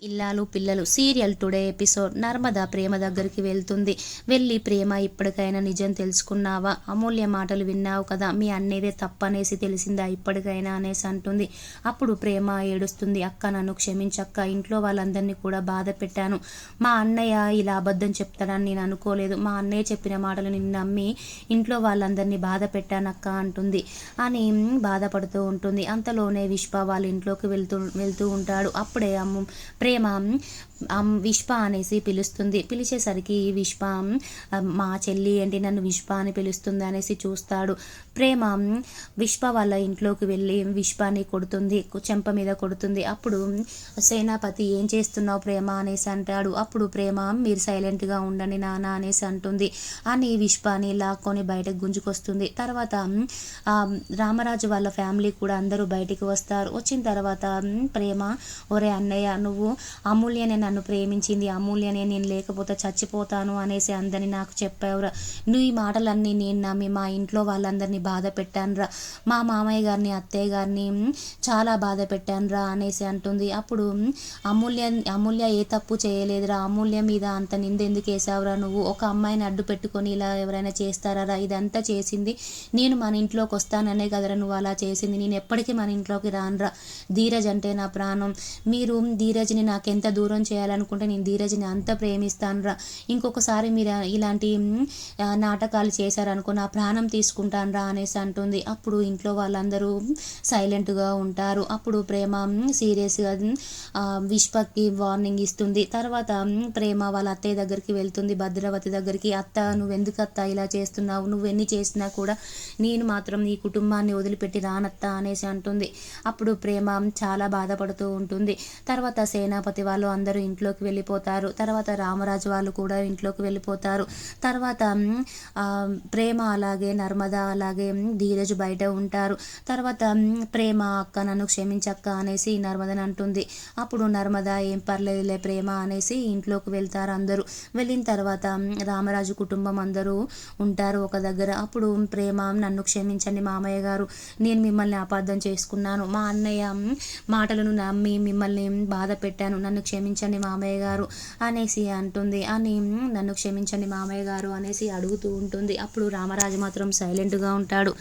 ఇల్లాలు పిల్లలు serial today episode. Narmada ప్రేమ దగ్గరికి వెళ్తుంది. వెళ్ళి, ప్రేమ ఇప్పటికైనా నిజం తెలుసుకున్నావా? అమూల్య మాటలు విన్నావు కదా, మీ అన్నేదే తప్పనేసి తెలిసిందా ఇప్పటికైనా అనేసి అంటుంది. అప్పుడు ప్రేమ ఏడుస్తుంది. అక్క నన్ను క్షమించక్క, ఇంట్లో వాళ్ళందరినీ కూడా బాధ పెట్టాను. మా అన్నయ్య ఇలా అబద్ధం చెప్తాడని నేను అనుకోలేదు. మా అన్నయ్య చెప్పిన మాటలు నిన్ను నమ్మి ఇంట్లో వాళ్ళందరినీ బాధ పెట్టానక్క అంటుంది. అని బాధపడుతూ ఉంటుంది. అంతలోనే విశ్వ వాళ్ళ ఇంట్లోకి వెళ్తూ ఉంటాడు. అప్పుడే ప్రేమ విశ్వ అనేసి పిలుస్తుంది. పిలిచేసరికి విశ్వ మా చెల్లి ఏంటి నన్ను విశ్వ అని పిలుస్తుంది అనేసి చూస్తాడు. ప్రేమ విశ్వ వాళ్ళ ఇంట్లోకి వెళ్ళి విశ్వాని కొడుతుంది, చెంప మీద కొడుతుంది. అప్పుడు సేనాపతి ఏం చేస్తున్నావు ప్రేమ అనేసి అంటాడు. అప్పుడు ప్రేమ మీరు సైలెంట్గా ఉండండి నాన్న అనేసి అంటుంది. అని విశ్వాని లాక్కొని బయటకు గుంజుకొస్తుంది. తర్వాత రామరాజు వాళ్ళ ఫ్యామిలీ కూడా అందరూ బయటికి వస్తారు. వచ్చిన తర్వాత ప్రేమ, ఒరే అన్నయ్య, నువ్వు అమూల్యనే నన్ను ప్రేమించింది, అమూల్యనే, నేను లేకపోతే చచ్చిపోతాను అనేసి అందని నాకు చెప్పావురా. నువ్వు ఈ మాటలన్నీ నేను నమ్మి మా ఇంట్లో వాళ్ళందరినీ బాధ పెట్టానురా. మా మామయ్య గారిని, అత్తయ్య గారిని చాలా బాధ పెట్టానురా అనేసి అంటుంది. అప్పుడు అమూల్య ఏ తప్పు చేయలేదురా, అమూల్య మీద అంత నిందెందుకు వేసావురా నువ్వు? ఒక అమ్మాయిని అడ్డు పెట్టుకొని ఇలా ఎవరైనా చేస్తారా? ఇదంతా చేసింది నేను మన ఇంట్లోకి వస్తాననే కదరా నువ్వు అలా చేసింది. నేను ఎప్పటికీ మన ఇంట్లోకి రానురా. ధీరజ్ అంటే నా ప్రాణం. మీరు ధీరజ్ని నాకెంత దూరం చేయాలనుకుంటే నేను ధీరజ్ని అంత ప్రేమిస్తానురా. ఇంకొకసారి మీరు ఇలాంటి నాటకాలు చేశారనుకో నా ప్రాణం తీసుకుంటానురా అనేసి అంటుంది. అప్పుడు ఇంట్లో వాళ్ళందరూ సైలెంట్గా ఉంటారు. అప్పుడు ప్రేమ సీరియస్గా విశ్వకి వార్నింగ్ ఇస్తుంది. తర్వాత ప్రేమ వాళ్ళ అత్తయ్య దగ్గరికి వెళ్తుంది, భద్రావతి దగ్గరికి. అత్త, నువ్వెందుకు అత్త ఇలా చేస్తున్నావు? నువ్వెన్ని చేసినా కూడా నేను మాత్రం ఈ కుటుంబాన్ని వదిలిపెట్టి రానత్త అనేసి అంటుంది. అప్పుడు ప్రేమ చాలా బాధపడుతూ ఉంటుంది. తర్వాత సేనాపతి వాళ్ళు అందరూ ఇంట్లోకి వెళ్ళిపోతారు. తర్వాత రామరాజు వాళ్ళు కూడా ఇంట్లోకి వెళ్ళిపోతారు. తర్వాత ప్రేమ అలాగే నర్మద అలాగే ధీరజ్ బయట ఉంటారు. తర్వాత ప్రేమ, అక్క నన్ను క్షమించక్క అనేసి నర్మదని అంటుంది. అప్పుడు నర్మద ఏం పర్లేదులే ప్రేమ అనేసి ఇంట్లోకి వెళ్తారు అందరూ. వెళ్ళిన తర్వాత రామరాజు కుటుంబం అందరూ ఉంటారు ఒక దగ్గర. అప్పుడు ప్రేమ, నన్ను క్షమించండి మామయ్య గారు, నేను మిమ్మల్ని అపార్థం చేసుకున్నాను, మా అన్నయ్య మాటలను నమ్మి మిమ్మల్ని బాధ పెట్టాను, నన్ను క్షమించండి మామయ్య గారు అనేసి అంటుంది. అని నన్ను క్షమించండి మామయ్య గారు అనేసి అడుగుతూ ఉంటుంది. అప్పుడు రామరాజు మాత్రం సైలెంట్గా ఉంటాడు.